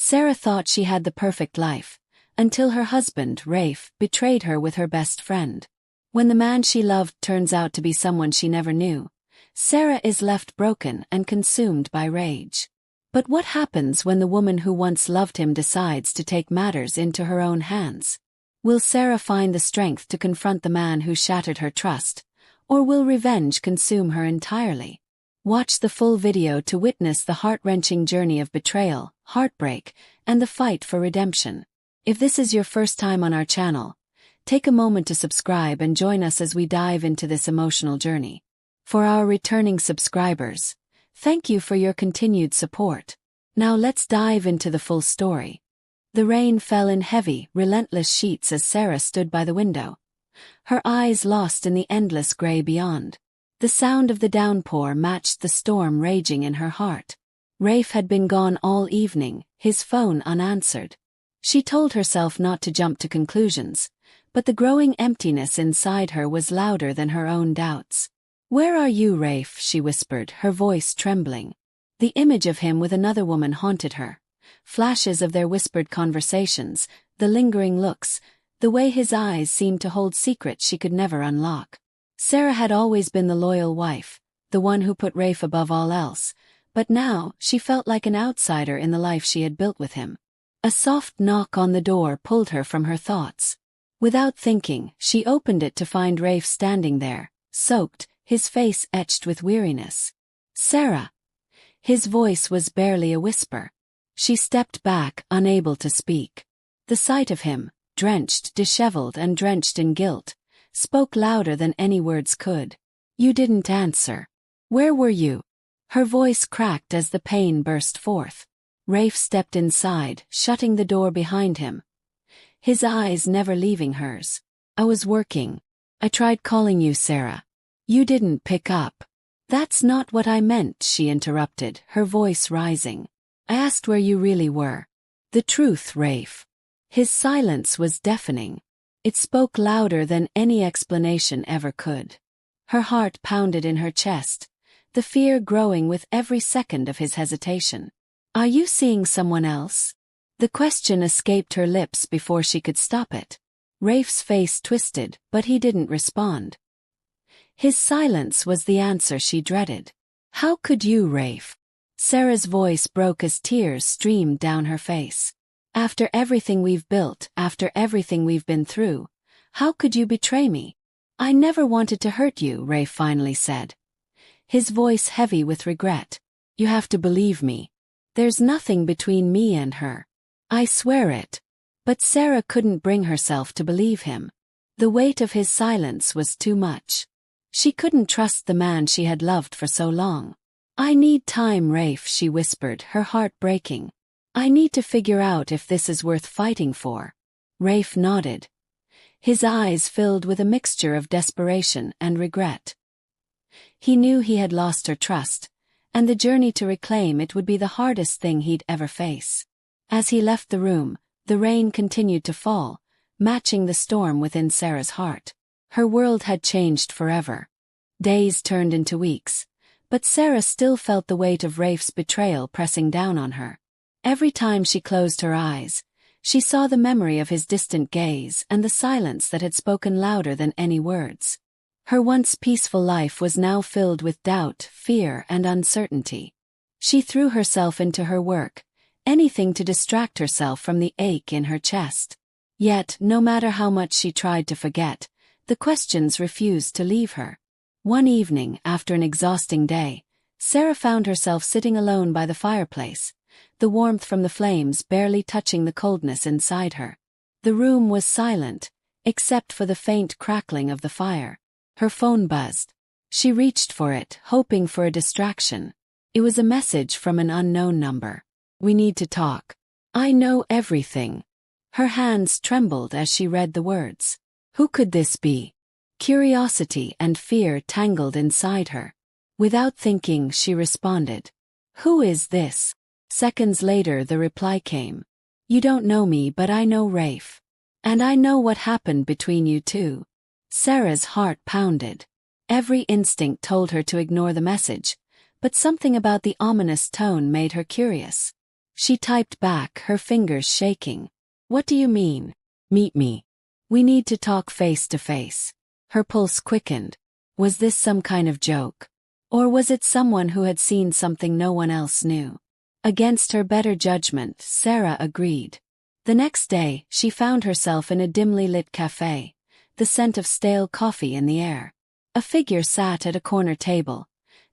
Sarah thought she had the perfect life, until her husband, Rafe, betrayed her with her best friend. When the man she loved turns out to be someone she never knew, Sarah is left broken and consumed by rage. But what happens when the woman who once loved him decides to take matters into her own hands? Will Sarah find the strength to confront the man who shattered her trust, or will revenge consume her entirely? Watch the full video to witness the heart-wrenching journey of betrayal, heartbreak, and the fight for redemption. If this is your first time on our channel, take a moment to subscribe and join us as we dive into this emotional journey. For our returning subscribers, thank you for your continued support. Now let's dive into the full story. The rain fell in heavy, relentless sheets as Sarah stood by the window, her eyes lost in the endless gray beyond. The sound of the downpour matched the storm raging in her heart. Rafe had been gone all evening, his phone unanswered. She told herself not to jump to conclusions, but the growing emptiness inside her was louder than her own doubts. "Where are you, Rafe?" she whispered, her voice trembling. The image of him with another woman haunted her. Flashes of their whispered conversations, the lingering looks, the way his eyes seemed to hold secrets she could never unlock. Sarah had always been the loyal wife, the one who put Rafe above all else, but now she felt like an outsider in the life she had built with him. A soft knock on the door pulled her from her thoughts. Without thinking, she opened it to find Rafe standing there, soaked, his face etched with weariness. "Sarah!" His voice was barely a whisper. She stepped back, unable to speak. The sight of him, drenched, disheveled and drenched in guilt, spoke louder than any words could. "You didn't answer. Where were you?" Her voice cracked as the pain burst forth. Rafe stepped inside, shutting the door behind him, his eyes never leaving hers. "I was working. I tried calling you, Sarah. You didn't pick up." "That's not what I meant," she interrupted, her voice rising. "I asked where you really were." "The truth, Rafe." His silence was deafening. It spoke louder than any explanation ever could. Her heart pounded in her chest, the fear growing with every second of his hesitation. "Are you seeing someone else?" The question escaped her lips before she could stop it. Rafe's face twisted, but he didn't respond. His silence was the answer she dreaded. "How could you, Rafe?" Sarah's voice broke as tears streamed down her face. "After everything we've built, after everything we've been through, how could you betray me?" "I never wanted to hurt you," Rafe finally said, his voice heavy with regret. "You have to believe me. There's nothing between me and her. I swear it." But Sarah couldn't bring herself to believe him. The weight of his silence was too much. She couldn't trust the man she had loved for so long. "I need time, Rafe," she whispered, her heart breaking. "I need to figure out if this is worth fighting for." Rafe nodded, his eyes filled with a mixture of desperation and regret. He knew he had lost her trust, and the journey to reclaim it would be the hardest thing he'd ever face. As he left the room, the rain continued to fall, matching the storm within Sarah's heart. Her world had changed forever. Days turned into weeks, but Sarah still felt the weight of Rafe's betrayal pressing down on her. Every time she closed her eyes, she saw the memory of his distant gaze and the silence that had spoken louder than any words. Her once peaceful life was now filled with doubt, fear, and uncertainty. She threw herself into her work, anything to distract herself from the ache in her chest. Yet, no matter how much she tried to forget, the questions refused to leave her. One evening, after an exhausting day, Sarah found herself sitting alone by the fireplace, the warmth from the flames barely touching the coldness inside her. The room was silent, except for the faint crackling of the fire. Her phone buzzed. She reached for it, hoping for a distraction. It was a message from an unknown number. "We need to talk. I know everything." Her hands trembled as she read the words. Who could this be? Curiosity and fear tangled inside her. Without thinking, she responded, "Who is this?" Seconds later the reply came. "You don't know me, but I know Rafe. And I know what happened between you two." Sarah's heart pounded. Every instinct told her to ignore the message, but something about the ominous tone made her curious. She typed back, her fingers shaking. What do you mean? Meet me. We need to talk face to face. Her pulse quickened. Was this some kind of joke? Or was it someone who had seen something no one else knew? Against her better judgment, Sarah agreed. The next day, she found herself in a dimly lit cafe, the scent of stale coffee in the air. A figure sat at a corner table,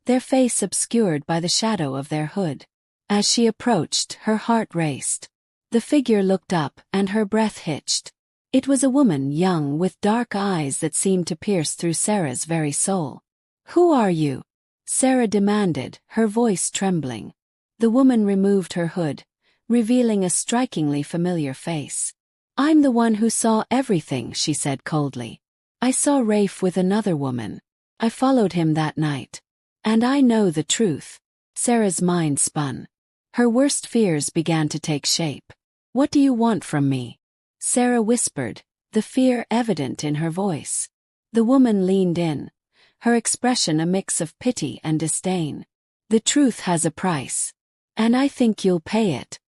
their face obscured by the shadow of their hood. As she approached, her heart raced. The figure looked up, and her breath hitched. It was a woman, young, with dark eyes that seemed to pierce through Sarah's very soul. "Who are you?" Sarah demanded, her voice trembling. The woman removed her hood, revealing a strikingly familiar face. "I'm the one who saw everything," she said coldly. "I saw Rafe with another woman. I followed him that night. And I know the truth." Sarah's mind spun. Her worst fears began to take shape. "What do you want from me?" Sarah whispered, the fear evident in her voice. The woman leaned in, her expression a mix of pity and disdain. "The truth has a price. And I think you'll pay it."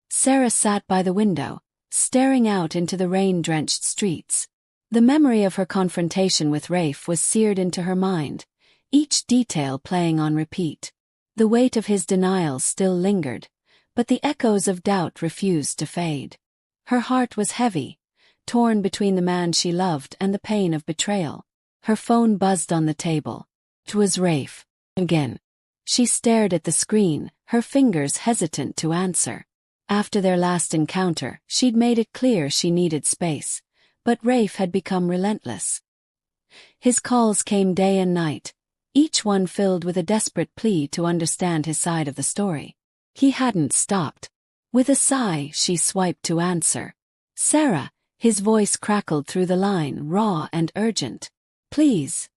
Sarah sat by the window, staring out into the rain-drenched streets. The memory of her confrontation with Rafe was seared into her mind, each detail playing on repeat. The weight of his denials still lingered, but the echoes of doubt refused to fade. Her heart was heavy, torn between the man she loved and the pain of betrayal. Her phone buzzed on the table. It was Rafe. Again. She stared at the screen, her fingers hesitant to answer. After their last encounter, she'd made it clear she needed space, but Rafe had become relentless. His calls came day and night, each one filled with a desperate plea to understand his side of the story. He hadn't stopped. With a sigh, she swiped to answer. "Sarah," his voice crackled through the line, raw and urgent. "Please.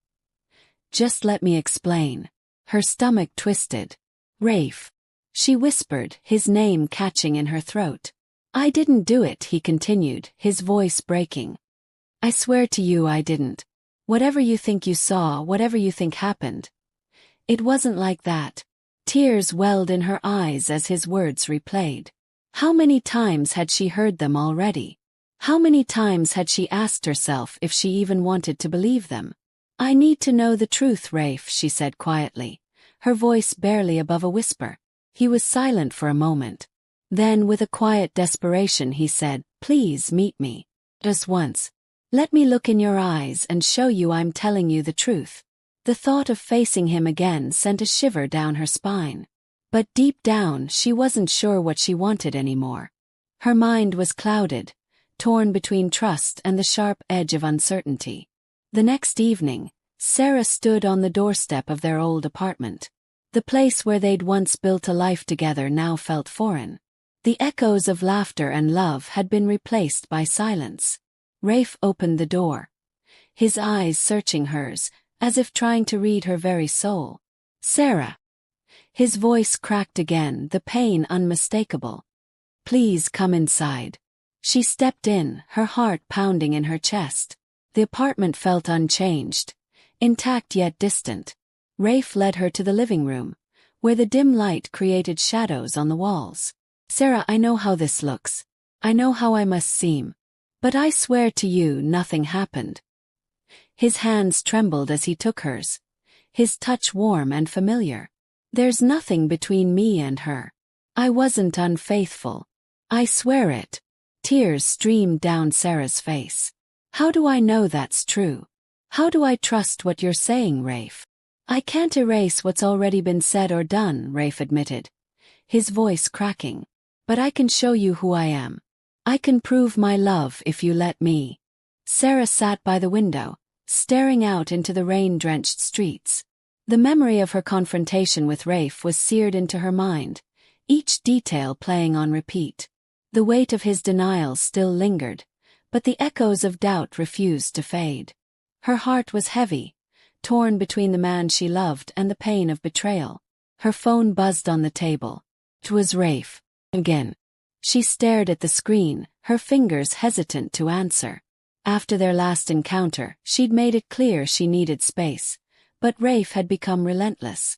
Just let me explain." Her stomach twisted. "Rafe," she whispered, his name catching in her throat. "I didn't do it," he continued, his voice breaking. "I swear to you I didn't. Whatever you think you saw, whatever you think happened. It wasn't like that." Tears welled in her eyes as his words replayed. How many times had she heard them already? How many times had she asked herself if she even wanted to believe them? "I need to know the truth, Rafe," she said quietly, her voice barely above a whisper. He was silent for a moment. Then, with a quiet desperation, he said, "Please meet me. Just once. Let me look in your eyes and show you I'm telling you the truth." The thought of facing him again sent a shiver down her spine. But deep down, she wasn't sure what she wanted anymore. Her mind was clouded, torn between trust and the sharp edge of uncertainty. The next evening, Sarah stood on the doorstep of their old apartment. The place where they'd once built a life together now felt foreign. The echoes of laughter and love had been replaced by silence. Rafe opened the door, his eyes searching hers, as if trying to read her very soul. "Sarah." His voice cracked again, the pain unmistakable. "Please come inside." She stepped in, her heart pounding in her chest. The apartment felt unchanged, intact yet distant. Rafe led her to the living room, where the dim light created shadows on the walls. "Sarah, I know how this looks. I know how I must seem. But I swear to you nothing happened." His hands trembled as he took hers, his touch warm and familiar. "There's nothing between me and her. I wasn't unfaithful. I swear it." Tears streamed down Sarah's face. "How do I know that's true? How do I trust what you're saying, Rafe?" "I can't erase what's already been said or done," Rafe admitted, his voice cracking. "But I can show you who I am. I can prove my love if you let me." Sarah sat by the window, staring out into the rain-drenched streets. The memory of her confrontation with Rafe was seared into her mind, each detail playing on repeat. The weight of his denials still lingered, but the echoes of doubt refused to fade. Her heart was heavy, torn between the man she loved and the pain of betrayal. Her phone buzzed on the table. It was Rafe. Again. She stared at the screen, her fingers hesitant to answer. After their last encounter, she'd made it clear she needed space, but Rafe had become relentless.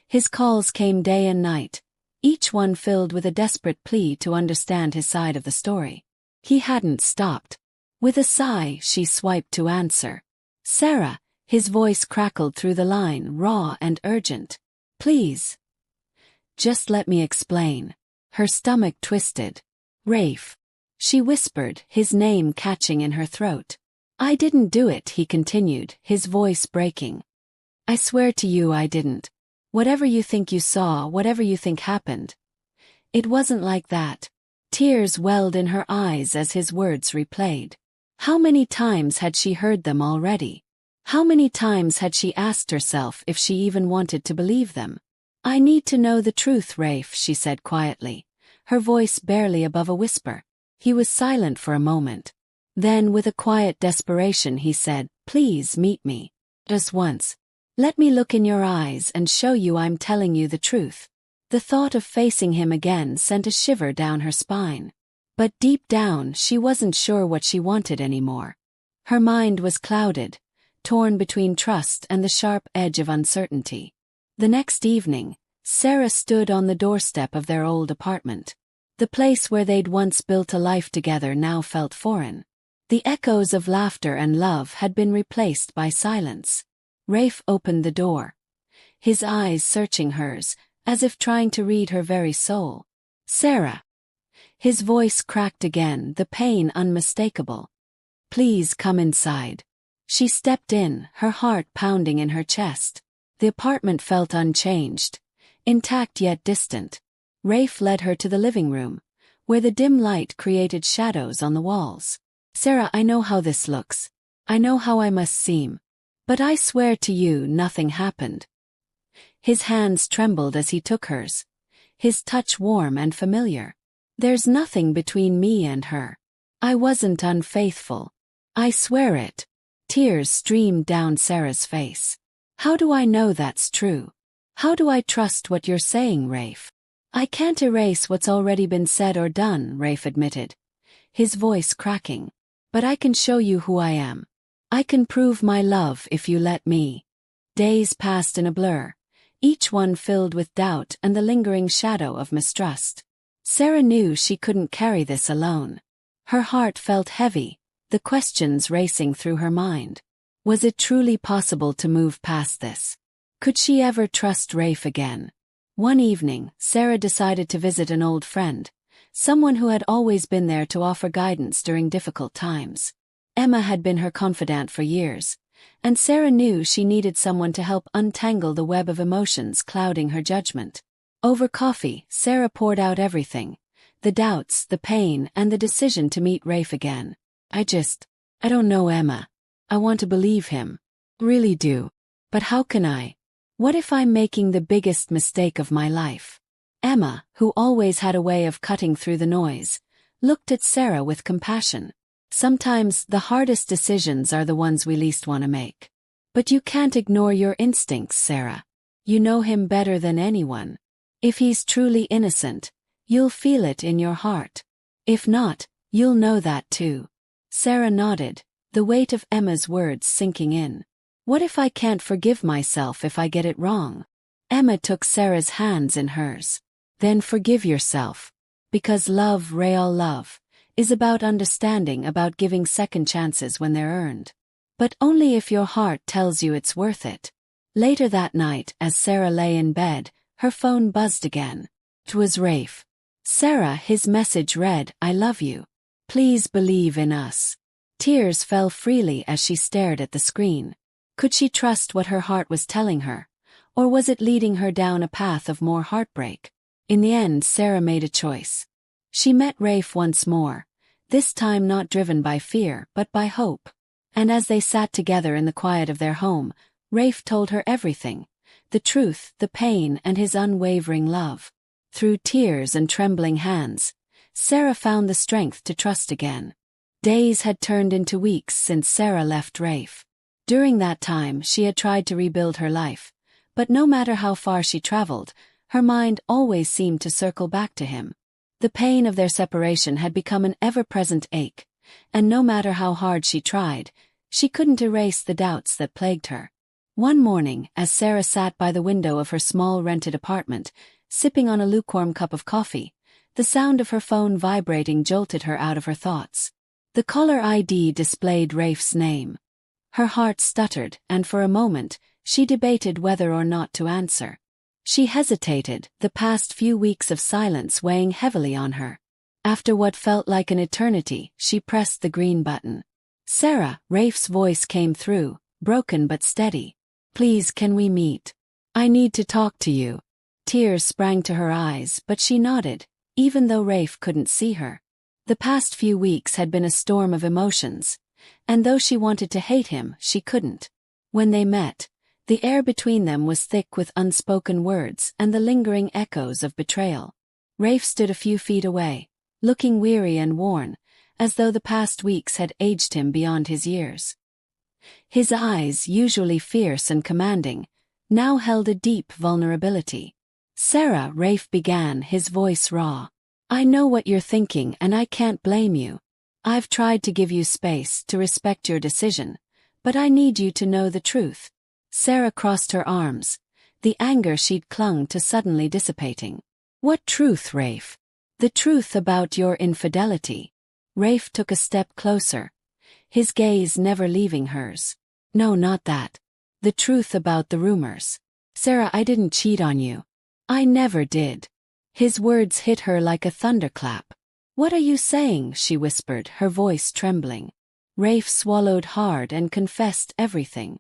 His calls came day and night, each one filled with a desperate plea to understand his side of the story. He hadn't stopped. With a sigh, she swiped to answer. "Sarah," his voice crackled through the line, raw and urgent. "Please. Just let me explain." Her stomach twisted. "Rafe," she whispered, his name catching in her throat. "I didn't do it," he continued, his voice breaking. "I swear to you I didn't. Whatever you think you saw, whatever you think happened. It wasn't like that." Tears welled in her eyes as his words replayed. How many times had she heard them already? How many times had she asked herself if she even wanted to believe them? "I need to know the truth, Rafe," she said quietly, her voice barely above a whisper. He was silent for a moment. Then, with a quiet desperation, he said, "Please meet me. Just once. Let me look in your eyes and show you I'm telling you the truth." The thought of facing him again sent a shiver down her spine. But deep down, she wasn't sure what she wanted anymore. Her mind was clouded, torn between trust and the sharp edge of uncertainty. The next evening, Sarah stood on the doorstep of their old apartment. The place where they'd once built a life together now felt foreign. The echoes of laughter and love had been replaced by silence. Rafe opened the door, his eyes searching hers, as if trying to read her very soul. "Sarah." His voice cracked again, the pain unmistakable. "Please come inside." She stepped in, her heart pounding in her chest. The apartment felt unchanged, intact yet distant. Rafe led her to the living room, where the dim light created shadows on the walls. "Sarah, I know how this looks. I know how I must seem. But I swear to you nothing happened." His hands trembled as he took hers, his touch warm and familiar. "There's nothing between me and her. I wasn't unfaithful. I swear it." Tears streamed down Sarah's face. "How do I know that's true? How do I trust what you're saying, Rafe?" "I can't erase what's already been said or done," Rafe admitted, his voice cracking. "But I can show you who I am. I can prove my love if you let me." Days passed in a blur, each one filled with doubt and the lingering shadow of mistrust. Sarah knew she couldn't carry this alone. Her heart felt heavy, the questions racing through her mind. Was it truly possible to move past this? Could she ever trust Rafe again? One evening, Sarah decided to visit an old friend, someone who had always been there to offer guidance during difficult times. Emma had been her confidant for years, and Sarah knew she needed someone to help untangle the web of emotions clouding her judgment. Over coffee, Sarah poured out everything, the doubts, the pain, and the decision to meet Rafe again. I don't know, Emma. I want to believe him. Really do. But how can I? What if I'm making the biggest mistake of my life?" Emma, who always had a way of cutting through the noise, looked at Sarah with compassion. "Sometimes the hardest decisions are the ones we least want to make. But you can't ignore your instincts, Sarah. You know him better than anyone. If he's truly innocent, you'll feel it in your heart. If not, you'll know that too." Sarah nodded, the weight of Emma's words sinking in. "What if I can't forgive myself if I get it wrong?" Emma took Sarah's hands in hers. "Then forgive yourself. Because love, real love, is about understanding, about giving second chances when they're earned. But only if your heart tells you it's worth it." Later that night, as Sarah lay in bed, her phone buzzed again. It was Rafe. "Sarah," his message read, "I love you. Please believe in us." Tears fell freely as she stared at the screen. Could she trust what her heart was telling her? Or was it leading her down a path of more heartbreak? In the end, Sarah made a choice. She met Rafe once more, this time not driven by fear but by hope. And as they sat together in the quiet of their home, Rafe told her everything, the truth, the pain, and his unwavering love. Through tears and trembling hands, Sarah found the strength to trust again. Days had turned into weeks since Sarah left Rafe. During that time, she had tried to rebuild her life, but no matter how far she traveled, her mind always seemed to circle back to him. The pain of their separation had become an ever-present ache, and no matter how hard she tried, she couldn't erase the doubts that plagued her. One morning, as Sarah sat by the window of her small rented apartment, sipping on a lukewarm cup of coffee. The sound of her phone vibrating jolted her out of her thoughts. The caller ID displayed Rafe's name. Her heart stuttered, and for a moment, she debated whether or not to answer. She hesitated, the past few weeks of silence weighing heavily on her. After what felt like an eternity, she pressed the green button. "Sarah," Rafe's voice came through, broken but steady. "Please, can we meet? I need to talk to you." Tears sprang to her eyes, but she nodded, even though Rafe couldn't see her. The past few weeks had been a storm of emotions, and though she wanted to hate him, she couldn't. When they met, the air between them was thick with unspoken words and the lingering echoes of betrayal. Rafe stood a few feet away, looking weary and worn, as though the past weeks had aged him beyond his years. His eyes, usually fierce and commanding, now held a deep vulnerability. "Sarah," Rafe began, his voice raw. "I know what you're thinking and I can't blame you. I've tried to give you space, to respect your decision, but I need you to know the truth." Sarah crossed her arms, the anger she'd clung to suddenly dissipating. "What truth, Rafe?" "The truth about your infidelity." Rafe took a step closer, his gaze never leaving hers. "No, not that. The truth about the rumors." "Sarah, I didn't cheat on you. I never did." His words hit her like a thunderclap. "What are you saying?" she whispered, her voice trembling. Rafe swallowed hard and confessed everything.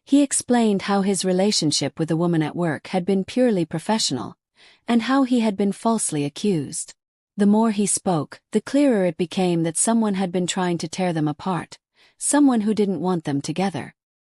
He explained how his relationship with a woman at work had been purely professional, and how he had been falsely accused. The more he spoke, the clearer it became that someone had been trying to tear them apart, someone who didn't want them together.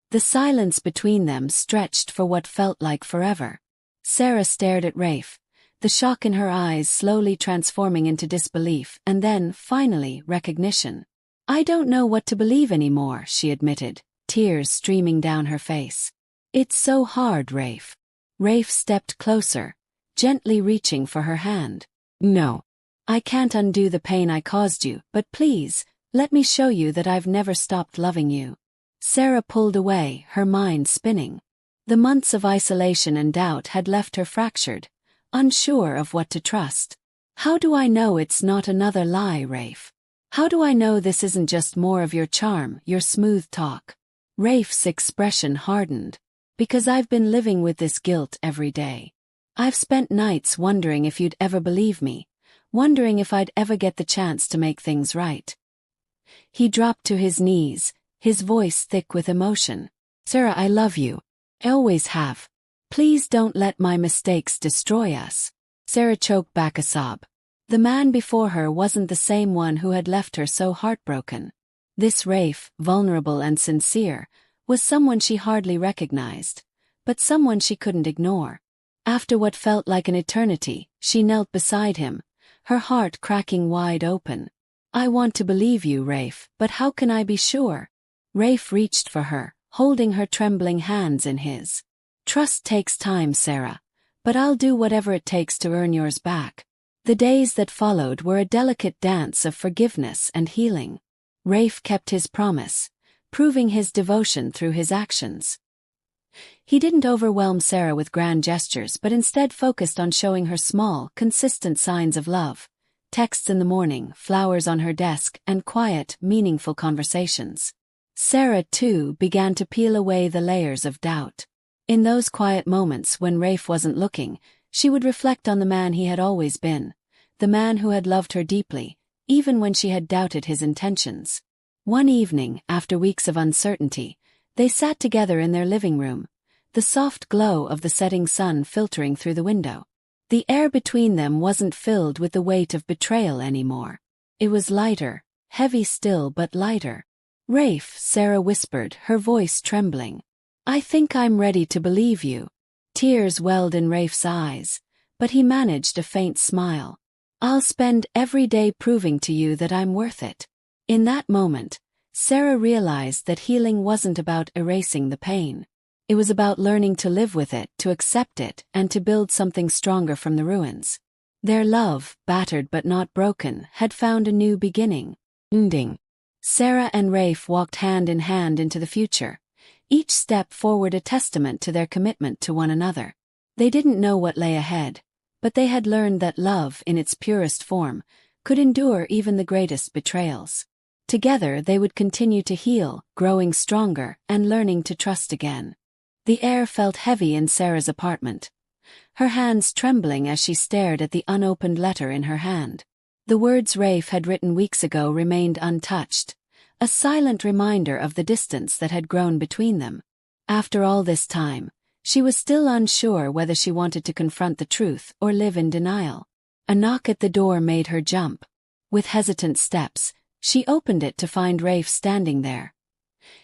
The silence between them stretched for what felt like forever. Sarah stared at Rafe, the shock in her eyes slowly transforming into disbelief and then, finally, recognition. "I don't know what to believe anymore," she admitted, tears streaming down her face. "It's so hard, Rafe." Rafe stepped closer, gently reaching for her hand. "No. I can't undo the pain I caused you, but please, let me show you that I've never stopped loving you." Sarah pulled away, her mind spinning. The months of isolation and doubt had left her fractured, unsure of what to trust. "How do I know it's not another lie, Rafe? How do I know this isn't just more of your charm, your smooth talk?" Rafe's expression hardened. "Because I've been living with this guilt every day. I've spent nights wondering if you'd ever believe me, wondering if I'd ever get the chance to make things right." He dropped to his knees, his voice thick with emotion. "Sarah, I love you. I always have. Please don't let my mistakes destroy us." Sarah choked back a sob. The man before her wasn't the same one who had left her so heartbroken. This Rafe, vulnerable and sincere, was someone she hardly recognized, but someone she couldn't ignore. After what felt like an eternity, she knelt beside him, her heart cracking wide open. "I want to believe you, Rafe, but how can I be sure?" Rafe reached for her, holding her trembling hands in his. "Trust takes time, Sarah, but I'll do whatever it takes to earn yours back." The days that followed were a delicate dance of forgiveness and healing. Rafe kept his promise, proving his devotion through his actions. He didn't overwhelm Sarah with grand gestures but instead focused on showing her small, consistent signs of love. Texts in the morning, flowers on her desk, and quiet, meaningful conversations. Sarah, too, began to peel away the layers of doubt. In those quiet moments when Rafe wasn't looking, she would reflect on the man he had always been, the man who had loved her deeply, even when she had doubted his intentions. One evening, after weeks of uncertainty, they sat together in their living room, the soft glow of the setting sun filtering through the window. The air between them wasn't filled with the weight of betrayal anymore. It was lighter, heavy still but lighter. "Rafe," Sarah whispered, her voice trembling. "I think I'm ready to believe you." Tears welled in Rafe's eyes, but he managed a faint smile. "I'll spend every day proving to you that I'm worth it." In that moment, Sarah realized that healing wasn't about erasing the pain. It was about learning to live with it, to accept it, and to build something stronger from the ruins. Their love, battered but not broken, had found a new beginning. Ending. Sarah and Rafe walked hand in hand into the future, each step forward a testament to their commitment to one another. They didn't know what lay ahead, but they had learned that love, in its purest form, could endure even the greatest betrayals. Together they would continue to heal, growing stronger and learning to trust again. The air felt heavy in Sarah's apartment, her hands trembling as she stared at the unopened letter in her hand. The words Rafe had written weeks ago remained untouched, a silent reminder of the distance that had grown between them. After all this time, she was still unsure whether she wanted to confront the truth or live in denial. A knock at the door made her jump. With hesitant steps, she opened it to find Rafe standing there.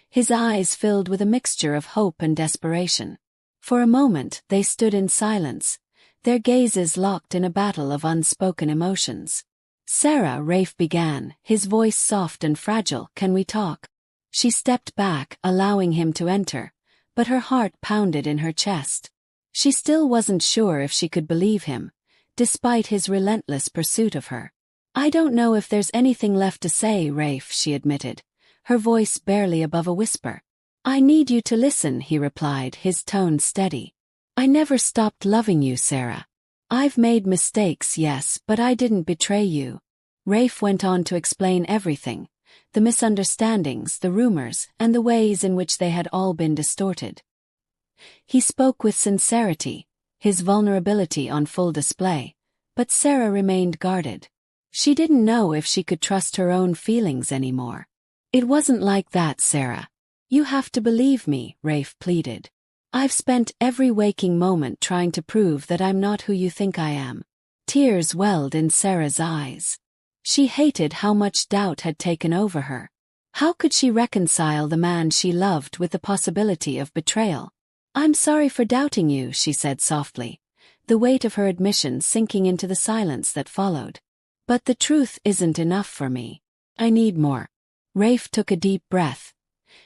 His eyes filled with a mixture of hope and desperation. For a moment they stood in silence, their gazes locked in a battle of unspoken emotions. "Sarah," Rafe began, his voice soft and fragile, "can we talk?" She stepped back, allowing him to enter, but her heart pounded in her chest. She still wasn't sure if she could believe him, despite his relentless pursuit of her. "I don't know if there's anything left to say, Rafe," she admitted, her voice barely above a whisper. "I need you to listen," he replied, his tone steady. "I never stopped loving you, Sarah. I've made mistakes, yes, but I didn't betray you." Rafe went on to explain everything, the misunderstandings, the rumors, and the ways in which they had all been distorted. He spoke with sincerity, his vulnerability on full display, but Sarah remained guarded. She didn't know if she could trust her own feelings anymore. "It wasn't like that, Sarah. You have to believe me," Rafe pleaded. "I've spent every waking moment trying to prove that I'm not who you think I am." Tears welled in Sarah's eyes. She hated how much doubt had taken over her. How could she reconcile the man she loved with the possibility of betrayal? "I'm sorry for doubting you," she said softly, the weight of her admission sinking into the silence that followed. "But the truth isn't enough for me. I need more." Rafe took a deep breath,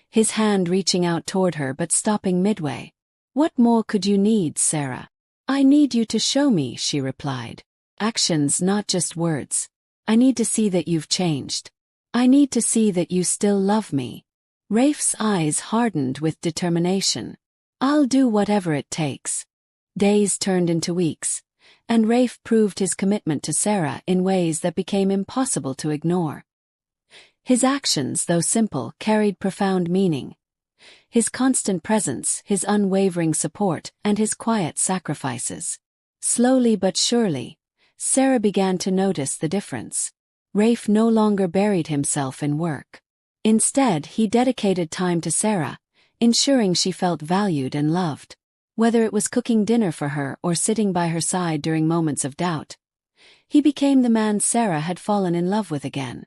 his hand reaching out toward her but stopping midway. "What more could you need, Sarah?" "I need you to show me," she replied. "Actions, not just words. I need to see that you've changed. I need to see that you still love me." Rafe's eyes hardened with determination. "I'll do whatever it takes." Days turned into weeks, and Rafe proved his commitment to Sarah in ways that became impossible to ignore. His actions, though simple, carried profound meaning. His constant presence, his unwavering support, and his quiet sacrifices. Slowly but surely, Sarah began to notice the difference. Rafe no longer buried himself in work. Instead, he dedicated time to Sarah, ensuring she felt valued and loved. Whether it was cooking dinner for her or sitting by her side during moments of doubt, he became the man Sarah had fallen in love with again.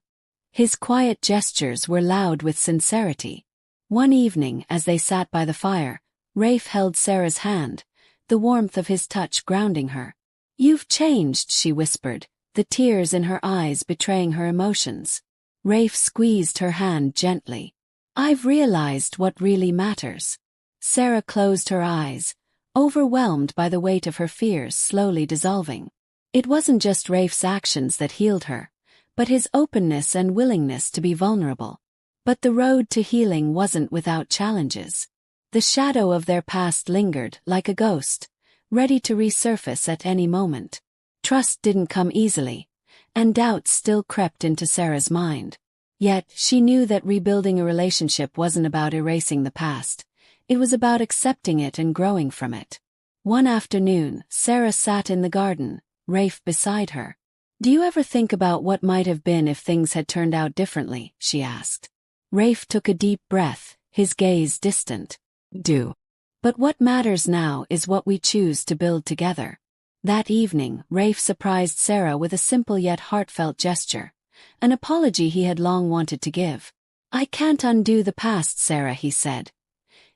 His quiet gestures were loud with sincerity. One evening, as they sat by the fire, Rafe held Sarah's hand, the warmth of his touch grounding her. "You've changed," she whispered, the tears in her eyes betraying her emotions. Rafe squeezed her hand gently. "I've realized what really matters." Sarah closed her eyes, overwhelmed by the weight of her fears slowly dissolving. It wasn't just Rafe's actions that healed her, but his openness and willingness to be vulnerable. But the road to healing wasn't without challenges. The shadow of their past lingered like a ghost, ready to resurface at any moment. Trust didn't come easily, and doubts still crept into Sarah's mind. Yet, she knew that rebuilding a relationship wasn't about erasing the past. It was about accepting it and growing from it. One afternoon, Sarah sat in the garden, Rafe beside her. "Do you ever think about what might have been if things had turned out differently?" she asked. Rafe took a deep breath, his gaze distant. "Do. But what matters now is what we choose to build together." That evening, Rafe surprised Sarah with a simple yet heartfelt gesture, an apology he had long wanted to give. "I can't undo the past, Sarah," he said,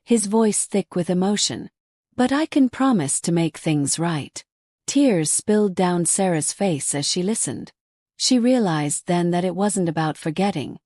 his voice thick with emotion. "But I can promise to make things right." Tears spilled down Sarah's face as she listened. She realized then that it wasn't about forgetting.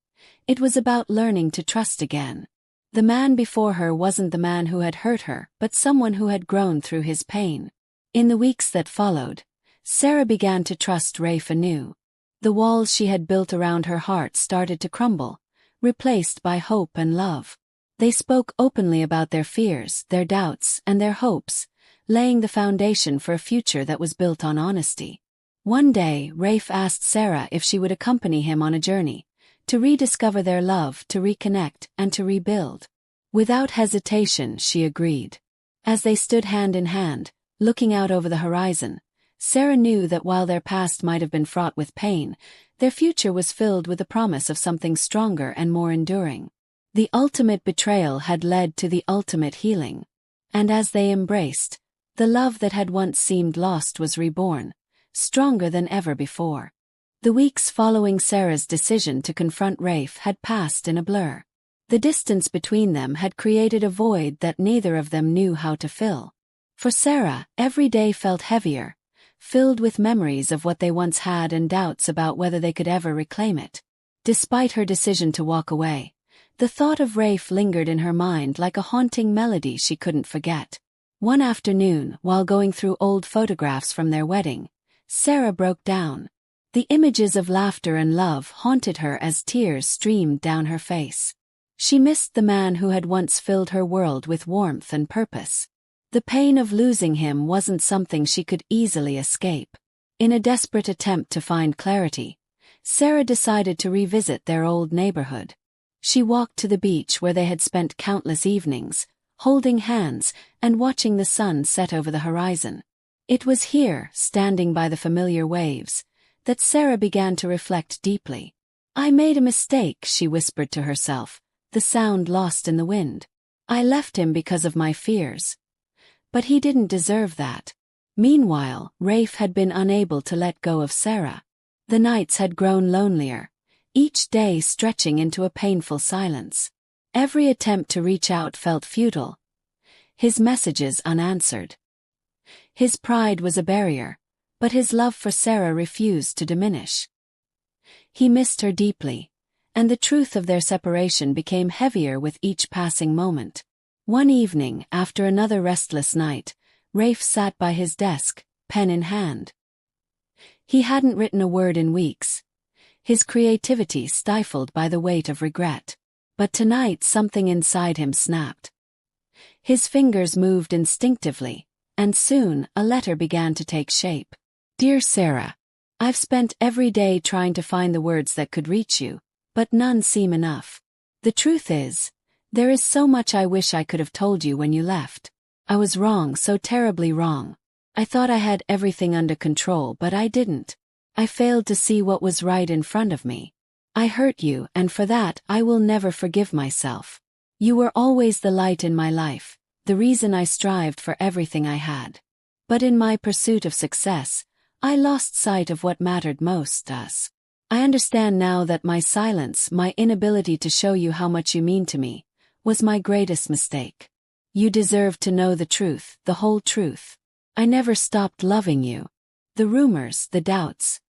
It was about learning to trust again. The man before her wasn't the man who had hurt her, but someone who had grown through his pain. In the weeks that followed, Sarah began to trust Rafe anew. The walls she had built around her heart started to crumble, replaced by hope and love. They spoke openly about their fears, their doubts, and their hopes, laying the foundation for a future that was built on honesty. One day, Rafe asked Sarah if she would accompany him on a journey, to rediscover their love, to reconnect, and to rebuild. Without hesitation, she agreed. As they stood hand in hand, looking out over the horizon, Sarah knew that while their past might have been fraught with pain, their future was filled with the promise of something stronger and more enduring. The ultimate betrayal had led to the ultimate healing. And as they embraced, the love that had once seemed lost was reborn, stronger than ever before. The weeks following Sarah's decision to confront Rafe had passed in a blur. The distance between them had created a void that neither of them knew how to fill. For Sarah, every day felt heavier, filled with memories of what they once had and doubts about whether they could ever reclaim it. Despite her decision to walk away, the thought of Rafe lingered in her mind like a haunting melody she couldn't forget. One afternoon, while going through old photographs from their wedding, Sarah broke down. The images of laughter and love haunted her as tears streamed down her face. She missed the man who had once filled her world with warmth and purpose. The pain of losing him wasn't something she could easily escape. In a desperate attempt to find clarity, Sarah decided to revisit their old neighborhood. She walked to the beach where they had spent countless evenings, holding hands and watching the sun set over the horizon. It was here, standing by the familiar waves, that Sarah began to reflect deeply. "I made a mistake," she whispered to herself, the sound lost in the wind. "I left him because of my fears. But he didn't deserve that." Meanwhile, Rafe had been unable to let go of Sarah. The nights had grown lonelier, each day stretching into a painful silence. Every attempt to reach out felt futile, his messages unanswered. His pride was a barrier, but his love for Sarah refused to diminish. He missed her deeply, and the truth of their separation became heavier with each passing moment. One evening, after another restless night, Rafe sat by his desk, pen in hand. He hadn't written a word in weeks, his creativity stifled by the weight of regret. But tonight something inside him snapped. His fingers moved instinctively, and soon a letter began to take shape. "Dear Sarah, I've spent every day trying to find the words that could reach you, but none seem enough. The truth is, there is so much I wish I could have told you when you left. I was wrong, so terribly wrong. I thought I had everything under control, but I didn't. I failed to see what was right in front of me. I hurt you, and for that I will never forgive myself. You were always the light in my life, the reason I strived for everything I had. But in my pursuit of success, I lost sight of what mattered most to us. I understand now that my silence, my inability to show you how much you mean to me, was my greatest mistake. You deserve to know the truth, the whole truth. I never stopped loving you. The rumors, the doubts,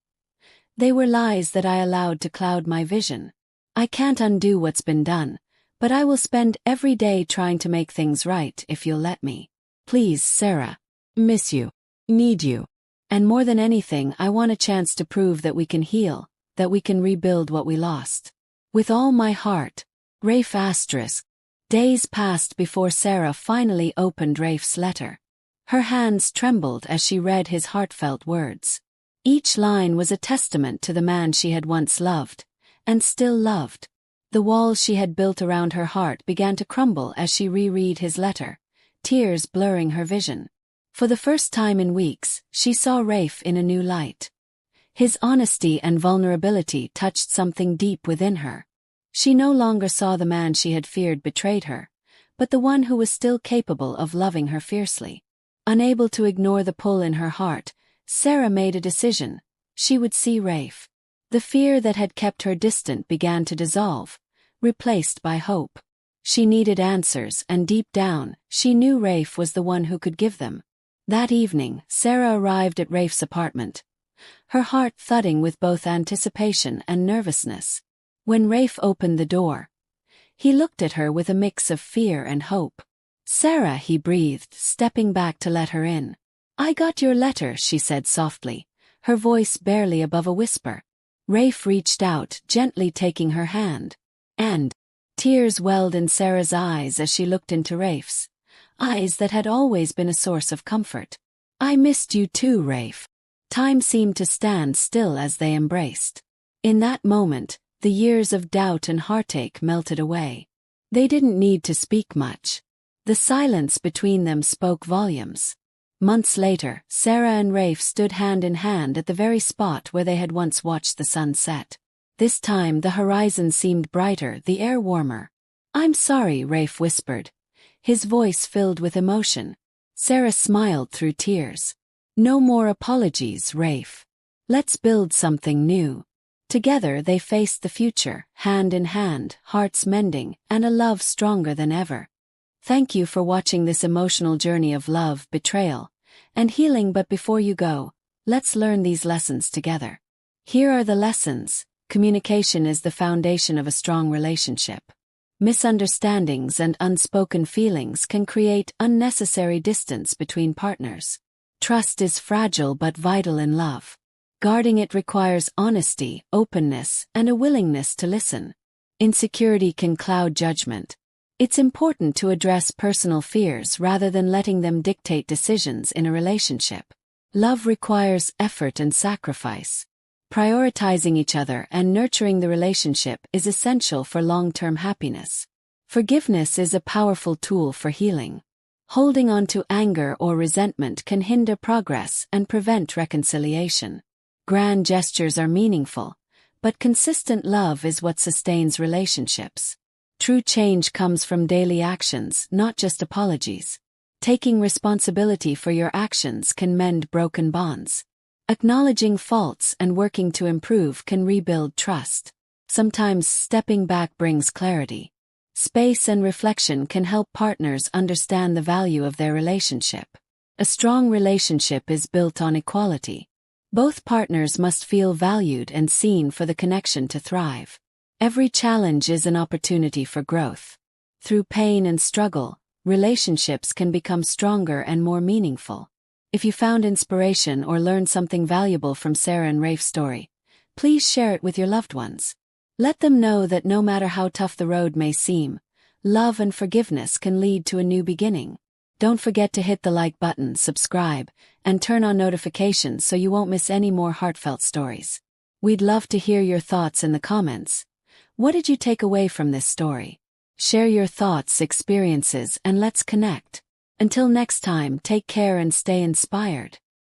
they were lies that I allowed to cloud my vision. I can't undo what's been done, but I will spend every day trying to make things right if you'll let me. Please, Sarah. Miss you. Need you. And more than anything, I want a chance to prove that we can heal, that we can rebuild what we lost. With all my heart. Rafe *. Days passed before Sarah finally opened Rafe's letter. Her hands trembled as she read his heartfelt words. Each line was a testament to the man she had once loved, and still loved. The walls she had built around her heart began to crumble as she reread his letter, tears blurring her vision. For the first time in weeks, she saw Rafe in a new light. His honesty and vulnerability touched something deep within her. She no longer saw the man she had feared betrayed her, but the one who was still capable of loving her fiercely. Unable to ignore the pull in her heart, Sarah made a decision. She would see Rafe. The fear that had kept her distant began to dissolve, replaced by hope. She needed answers, and deep down, she knew Rafe was the one who could give them. That evening, Sarah arrived at Rafe's apartment, her heart thudding with both anticipation and nervousness. When Rafe opened the door, he looked at her with a mix of fear and hope. "Sarah," he breathed, stepping back to let her in. "I got your letter," she said softly, her voice barely above a whisper. Rafe reached out, gently taking her hand. And tears welled in Sarah's eyes as she looked into Rafe's. eyes that had always been a source of comfort. "I missed you too, Rafe." Time seemed to stand still as they embraced. In that moment, the years of doubt and heartache melted away. They didn't need to speak much. The silence between them spoke volumes. Months later, Sarah and Rafe stood hand in hand at the very spot where they had once watched the sun set. This time the horizon seemed brighter, the air warmer. "I'm sorry," Rafe whispered, his voice filled with emotion. Sarah smiled through tears. "No more apologies, Rafe. Let's build something new." Together they faced the future, hand in hand, hearts mending, and a love stronger than ever. Thank you for watching this emotional journey of love, betrayal, and healing. But before you go, let's learn these lessons together. Here are the lessons. Communication is the foundation of a strong relationship. Misunderstandings and unspoken feelings can create unnecessary distance between partners. Trust is fragile but vital in love. Guarding it requires honesty, openness, and a willingness to listen. Insecurity can cloud judgment. It's important to address personal fears rather than letting them dictate decisions in a relationship. Love requires effort and sacrifice. Prioritizing each other and nurturing the relationship is essential for long-term happiness. Forgiveness is a powerful tool for healing. Holding on to anger or resentment can hinder progress and prevent reconciliation. Grand gestures are meaningful, but consistent love is what sustains relationships. True change comes from daily actions, not just apologies. Taking responsibility for your actions can mend broken bonds. Acknowledging faults and working to improve can rebuild trust. Sometimes stepping back brings clarity. Space and reflection can help partners understand the value of their relationship. A strong relationship is built on equality. Both partners must feel valued and seen for the connection to thrive. Every challenge is an opportunity for growth. Through pain and struggle, relationships can become stronger and more meaningful. If you found inspiration or learned something valuable from Sarah and Rafe's story, please share it with your loved ones. Let them know that no matter how tough the road may seem, love and forgiveness can lead to a new beginning. Don't forget to hit the like button, subscribe, and turn on notifications so you won't miss any more heartfelt stories. We'd love to hear your thoughts in the comments. What did you take away from this story? Share your thoughts, experiences, and let's connect. Until next time, take care and stay inspired.